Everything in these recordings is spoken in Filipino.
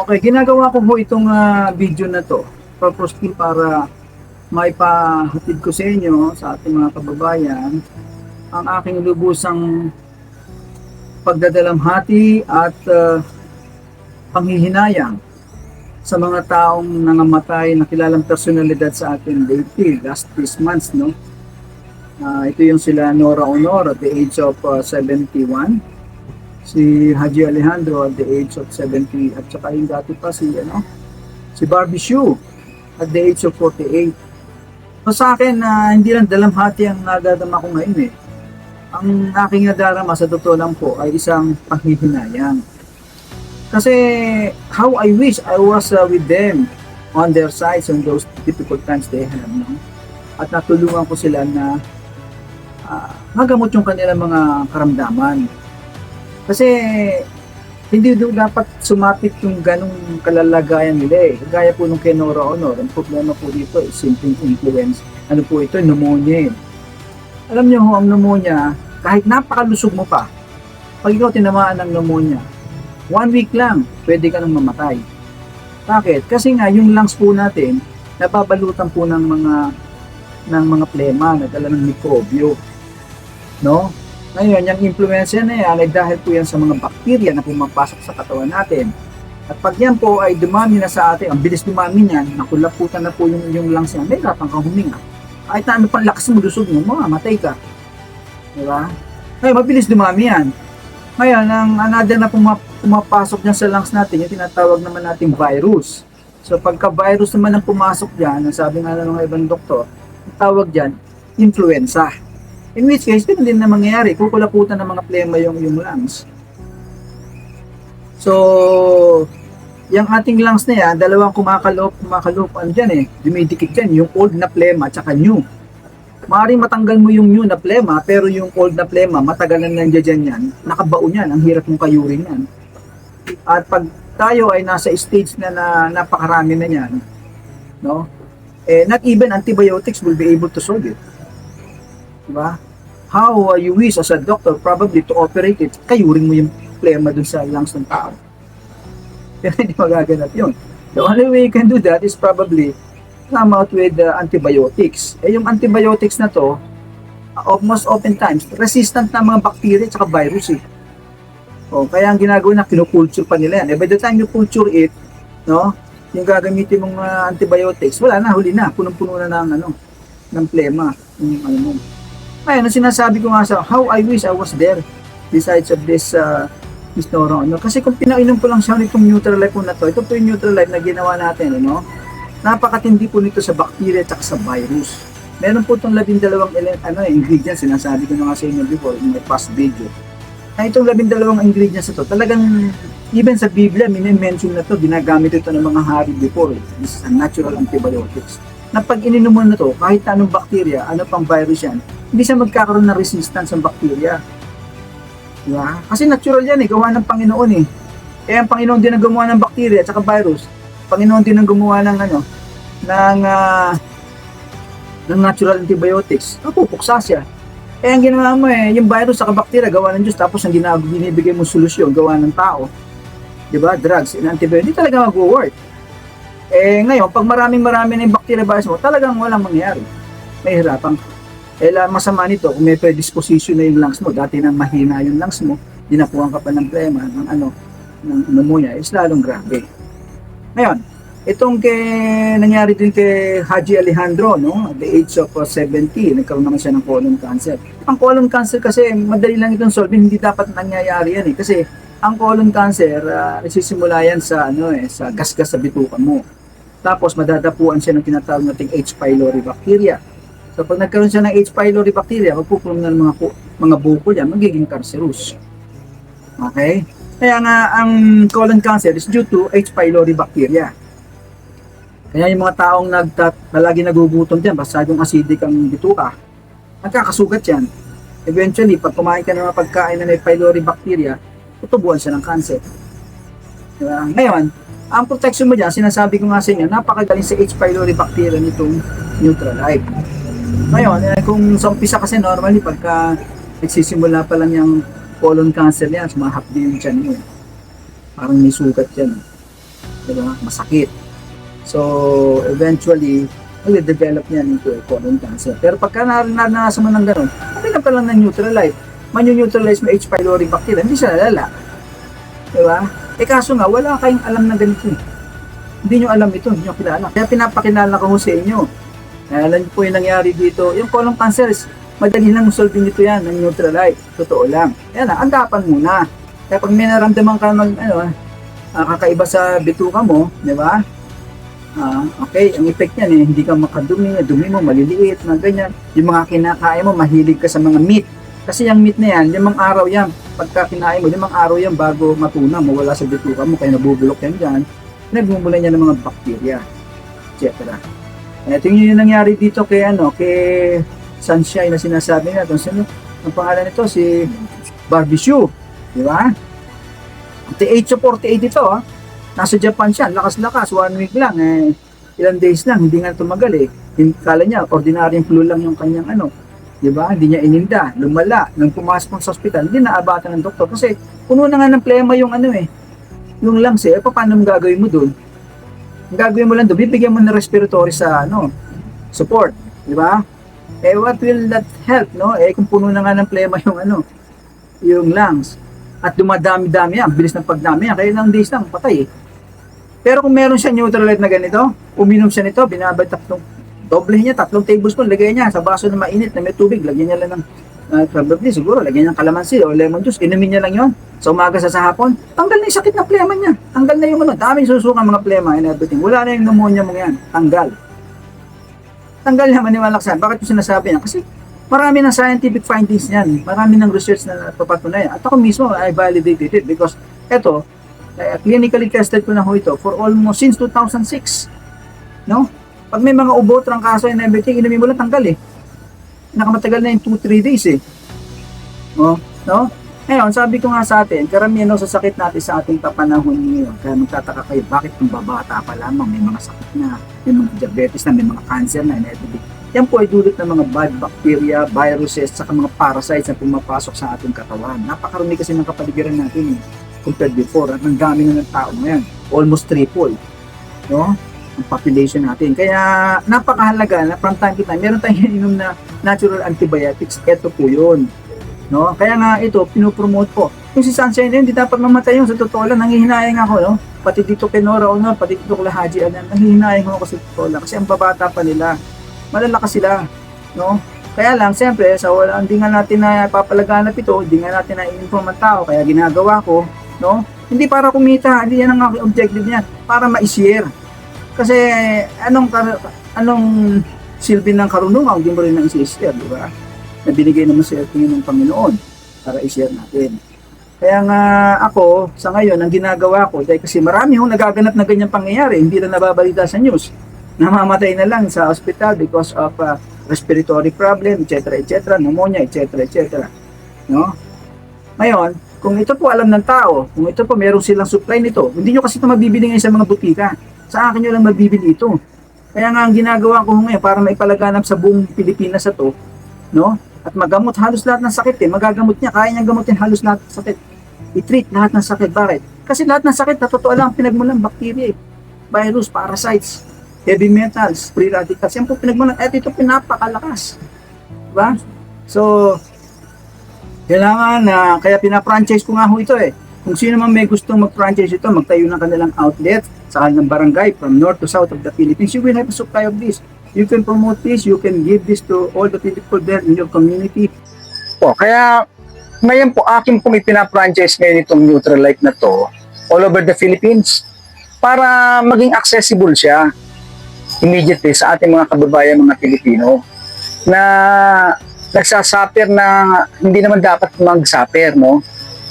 Okay, ginagawa ko po itong video na to purposely para maipahatid ko sa inyo, sa ating mga kababayan, ang aking lubusang pagdadalamhati at panghihinayang sa mga taong nangamatay na kilalang personalidad sa atin lately, last 3 months, no? Ito yung sila Nora Honor at the age of 71, si Haji Alejandro at the age of 70, at saka yung dati pa si Barbie Hsu at the age of 48. So sa akin, hindi lang dalamhati ang nadadama ko ngayon eh. Ang aking nadarama sa totoo lang po ay isang panghihinayang. Kasi how I wish I was with them on their sides on those difficult times they have, no? At natulungan ko sila na magamot yung kanilang mga karamdaman. Kasi hindi dapat sumapit yung ganong kalalagayan nila eh. Gaya po nung kay Nora Honor, ang problema po dito is simpleng influence. Ano po ito? Pneumonia. Alam niyo ho, ang pneumonia, kahit napakalusog mo pa, pag ikaw tinamaan ng pneumonia, 1 week lang, pwede ka nang mamatay. Bakit? Kasi nga, yung lungs po natin, nababalutan po ng mga plema, nadala ng mikrobyo. No? Ngayon, yung impluensya na yan ay dahil po yan sa mga bakterya na pumapasok sa katawan natin. At pag yan po ay dumami na sa atin, ang bilis dumami niyan, nakulaputan na po yung lungs niya, may hirapan kang huminga. Kahit na ano pang lakas mo, lusog mo, mamamatay ka. Diba? Ngayon, mabilis dumami yan. Ngayon, ang another na pumapasok dyan sa lungs natin, yung tinatawag naman nating virus. So, pagka virus naman ang pumasok dyan, ang sabi nga ng ibang doktor, ang tawag dyan, influenza. In which case, ganun din na mangyayari, kukulaputan ng mga plema yung lungs. So, yung ating lungs na yan, dalawang kumakalop, ano dyan eh, dumidikit dyan, yung old na plema at saka new. Maaaring matanggal mo yung new na plema, pero yung old na plema, matagal na nandiyan yan, nakabaon yan, ang hirap mong kayurin yan. At pag tayo ay nasa stage na napakarami na yan, no? Not even antibiotics will be able to solve it. Diba? How you wish as a doctor probably to operate it, kayurin mo yung plema dun sa lungs ng tao. Pero hindi magaganap yun. The only way you can do that is probably come out with antibiotics. Yung antibiotics na to, most oftentimes, resistant na mga bacteria at virus eh. Kaya ang ginagawa na, kinukulture pa nila yan. By the time you culture it, no, yung gagamitin mong antibiotics, wala na, huli na, punong-puno na ng plema. Ngayon, ang sinasabi ko nga sa, how I wish I was there besides of this Nora Honor. Kasi kung pinainom ko lang siya nitong Nutrilite po na to, ito po yung Nutrilite na ginawa natin, napakatindi po nito sa bacteria at sa virus. Meron po itong 12 ingredients, sinasabi ko na nga sa inyo before in my past video. Na itong 12 ingredients na to, talagang even sa Biblia, mini-mention na to, ginagamit ito ng mga hari before. This is a natural antibiotics. Na pag ininom mo na to, kahit anong bacteria, ano pang virus yan, hindi siya magkakaroon ng resistance ng bacteria. Diba? Kasi natural yan gawa ng Panginoon eh. Kaya ang Panginoon din ang gumawa ng bacteria at saka virus. Panginoon din ang gumawa ng natural antibiotics. Napupuksa siya. Kaya ang ginawa mo yung virus at bacteria gawa ng Diyos, tapos ang binibigay mo solusyon gawa ng tao. Diba? Drugs and antibiotics, hindi talaga mag-work. Ngayon, pag marami na yung bacteria virus mo, talagang walang mangyayari. May hirapan ka. Masama nito, kung may predisposition na yung lungs mo, dati nang mahina yung lungs mo, dinapuan ka pa ng plema, ng pneumonia, is lalong grabe. Ngayon, itong nangyari din kay Haji Alejandro, no, at the age of 70, nagkaroon naman siya ng colon cancer. Ang colon cancer kasi, madali lang itong solve, hindi dapat nangyayari yan kasi ang colon cancer, nagsisimula yan sa gasgas sa bituka mo. Tapos madadapuan siya ng tinatawag nating H. pylori bacteria. So pag nagkaroon siya ng H. pylori bacteria, magpupuno na ng mga buko niya, magiging cancerous. Okay? Kaya nga ang colon cancer is due to H. pylori bacteria. Kaya yung mga taong lagi nagugutom dyan, basta yung acidic ang bituka, nagkakasugat yan. Eventually, pag kumain ka ng mga pagkain na may pylori bacteria, tutubuan siya ng cancer. Diba? Ngayon, ang protection mo dyan, sinasabi ko nga sa inyo, napakagaling sa H. pylori bacteria nitong Nutrilite. Ngayon, kung sa umpisa kasi normally, pagka nagsisimula pa lang yung colon cancer yan, sumahapdi yung tiyan mo. Parang may sugat yan. Diba? Masakit. So, eventually, develop yan into a colon cancer. Pero pagka naranasan mo ng ganun, okay lang pa lang ng neutralite. Man-neutralize mo H. pylori bacteria, hindi siya lalala. Diba? Kaso nga, wala kayong alam na ganito. Hindi nyo alam ito, hindi nyo kilala. Kaya pinapakilala ko sa inyo. Alam niyo po yung nangyari dito. Yung colon cancer, madali lang solve nito yan ng neutralite. Totoo lang. Yan na, andapan muna. Kaya pag may naramdaman ka ng kakaiba sa bituka mo, di ba? Okay, ang effect niyan hindi ka makadumi, dumi mo maliliit, na ganyan. Yung mga kinakain mo, mahilig ka sa mga meat. Kasi yung meat na yan, 5 araw yan. Pagka kinain mo, 5 araw yan bago matunaw, mawala sa bituka mo, kaya nabubulok yan dyan. Nagmumula niya ng mga bacteria, etc. Ito yung nangyari dito kay Sunshine na sinasabi natin. Ang pangalan nito si Barbecue, di ba? At the age of 48 ito, nasa Japan siya, lakas-lakas, 1 week lang, ilang days lang, hindi nga tumagal Kala niya, ordinaryong flu lang yung kanyang di ba? Hindi niya ininda, lumala, nang pumasok sa ospital, hindi naabatan ng doktor kasi puno na nga ng plema yung yung lungs paano mo gagawin mo dun? Ang gagawin mo lang doon, bibigyan mo ng respiratory sa support, di ba? What will that help, no? Kung puno na nga ng plema yung lungs. At dumadami-dami yan, bilis ng pagdami yan, kaya ilang days lang, patay Pero kung meron siya neutralite na ganito, uminom siya nito, binabay doblehin niya, 3 tablespoon, lagay niya sa baso na mainit na may tubig, lagyan niya lang ng probably siguro, lagyan niya ng kalamansi o lemon juice, inumin niya lang yon sa umaga sa hapon, tanggal na yung sakit na plema niya, tanggal na yung daming susukan mga plema and everything, wala na yung pneumonia mo yan, tanggal niya, maniwala ka saan. Bakit yung sinasabi niya? Kasi marami ng scientific findings niyan, marami ng research na napapatunayan, at ako mismo I validated it because eto, clinically tested ko na ho ito for almost since 2006, no? Pag may mga ubo, trangkaso and everything, inumin mo lang tanggal nakamatagal na yung 2-3 days no? Ngayon, sabi ko nga sa atin, karamihan sa sakit natin sa ating kapanahon ngayon, kaya magtataka kayo, bakit kung babata pa lamang may mga sakit na, may mga diabetes na, may mga cancer na and everything. Yan po ay dulot ng mga bad bacteria, viruses, saka mga parasites na pumapasok sa ating katawan. Napakarami kasi ng kapaligiran natin compared before, at ang dami na ng tao ngayon, almost triple, no? Ang population natin. Kaya napakahalaga na from time to time, meron tayong ininom na natural antibiotics. Ito po yun. No? Kaya nga ito, pinopromote ko. Yung si Sunshine din, hindi dapat mamatay yun. Sa totoo lang, nangihinayang ako. No? Pati dito kay Nora Honor, pati dito kay Haji Anan, nangihinayang ako sa totoo lang. Kasi ang babata pa nila. Malalakas sila. No? Kaya lang, siyempre, hindi nga natin na papalaganap ito, hindi nga natin na i-inform ang tao. Kaya ginagawa ko, no? Hindi para kumita, hindi yan ang objective niya. Para ma-share. Kasi anong silbi ng karunungan, hindi mo rin nang i-share, di ba? Na binigay naman sa atin ng Panginoon para i-share natin. Kaya nga ako, sa ngayon, ang ginagawa ko, dahil kasi marami hong nagaganap na ganyang pangyayari, hindi na nababalita sa news, namamatay na lang sa hospital because of respiratory problem, etc., etc., pneumonia, etc., etc. No? Ngayon, kung ito po alam ng tao, kung ito po meron silang supply nito, hindi nyo kasi ito mabibili ngayon sa mga butika. Sa akin nyo lang mabibili ito. Kaya nga ang ginagawa ko ngayon para maipalaganap sa buong Pilipinas ito, no? At magamot halos lahat ng sakit magagamot niya, kaya niyang gamutin halos lahat ng sakit. I-treat lahat ng sakit. Bakit? Kasi lahat ng sakit na totoo lang pinagmulan bacteria, virus, parasites, heavy metals, free radicals. Yan po pinagmulan. At ito pinapakalakas. Diba? So, kailangan na, kaya pinapranchise ko nga ho ito Kung sino man may gustong mag-franchise ito, magtayo ng kanilang outlet sa kanilang barangay from north to south of the Philippines, you will have a supply of this. You can promote this, you can give this to all the people there in your community. Kaya ngayon po akin pong ipina-franchise ngayon itong Neutralite na to all over the Philippines para maging accessible siya immediately sa ating mga kababayan, mga Pilipino na nagsasuffer na hindi naman dapat mag-suffer, no?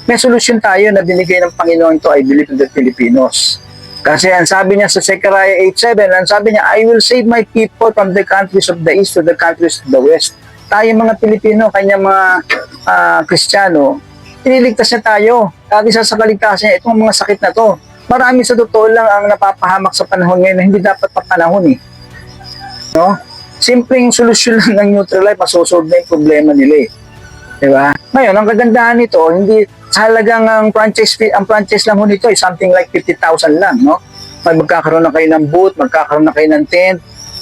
May solusyon tayo na binigay ng Panginoon to, I believe, in the Filipinos. Kasi ang sabi niya sa Zechariah 8:7, ang sabi niya, I will save my people from the countries of the east to the countries of the west. Tayo mga Pilipino, kanya mga Kristiyano, iniligtas niya tayo. At isa sa kaligtasan niya, itong mga sakit na to. Marami sa totoo lang ang napapahamak sa panahon ngayon na hindi dapat papanahon No? Simpleng solusyon lang ng Neutralite, masosolve na yung problema nila Diba? Ngayon, ang kagandahan nito, hindi sa halagang ang franchise lang ho nito ay something like 50,000 lang, no? magkakaroon na kayo ng booth, magkakaroon na kayo ng tent,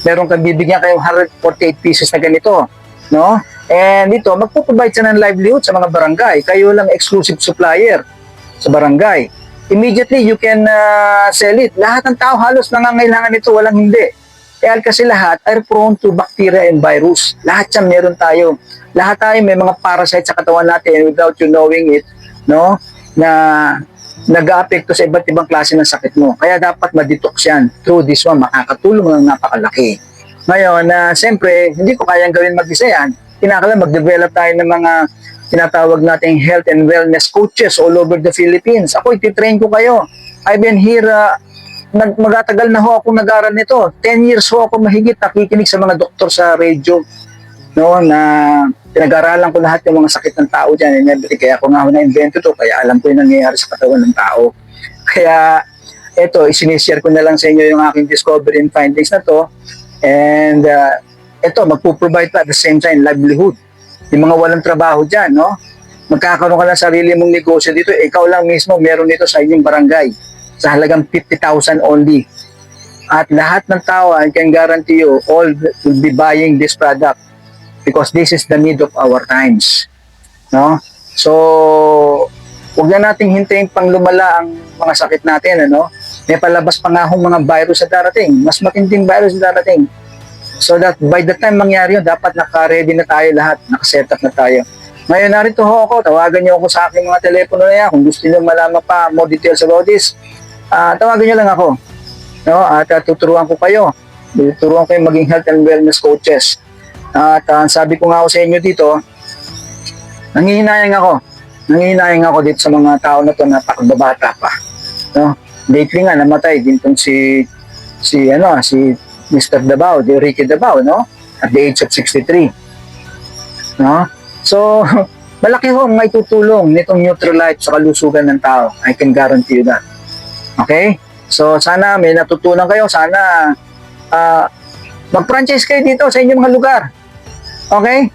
meron kang bibigyan kayong 148 pieces na ganito, no? And ito, magpo-provide siya ng livelihood sa mga barangay. Kayo lang exclusive supplier sa barangay. Immediately, you can sell it. Lahat ng tao halos nangangailangan nito, walang hindi. Kaya kasi lahat are prone to bacteria and virus. Lahat yan meron tayo. Lahat tayo may mga parasites sa katawan natin without you knowing it, no? Na nag-aapekto sa iba't ibang klase ng sakit mo. Kaya dapat ma-detox yan. Through this one, makakatulong ng napakalaki. Ngayon, siyempre, hindi ko kayang gawin mag-isa yan. Kinakailangan mag-develop tayo ng mga tinatawag nating health and wellness coaches all over the Philippines. Ako, ititrain ko kayo. I've been here, magatagal na ho ako nag-aral nito. 10 years ho ako mahigit nakikinig sa mga doktor sa radio. No, na pinag-aralan ko lahat ng mga sakit ng tao dyan. Kaya ako nga ho na-invento to, kaya alam ko yung nangyayari sa katawan ng tao. Kaya, eto, isinishare ko na lang sa inyo yung aking discovery and findings na to. And, ito, magpo-provide pa at the same time livelihood. Yung mga walang trabaho dyan, no? Magkakaroon ka ng sarili mong negosyo dito. Ikaw lang mismo meron dito sa inyong barangay sa halagang 50,000 only. At lahat ng tao, I can guarantee you, all will be buying this product because this is the need of our times. No? So, huwag na nating hintayin pang lumala ang mga sakit natin. Ano? May palabas pa nga hong mga virus sa darating. Mas matinding virus sa darating. So that by the time mangyari yun, dapat naka-ready na tayo lahat, naka-set up na tayo. Ngayon, narito ho ako, tawagan niyo ako sa aking mga telepono na yan. Kung gusto niyo malaman pa more details about this, tawagan niyo lang ako. No? At tuturuan ko kayo. Tuturuan ko yung maging health and wellness coaches. At sabi ko nga ako sa inyo dito, nangihinayang ako. Nangihinayang ako dito sa mga tao na to na pakababata pa. No? Lately nga, namatay din tong si Mr. Davao, Ricky Davao, no? At the age of 63. No? So, malaki ho may tutulong nitong Nutrilite sa kalusugan ng tao. I can guarantee you that. Okay? So, sana may natutunan kayo. Sana mag-franchise kayo dito sa inyong mga lugar. Okay?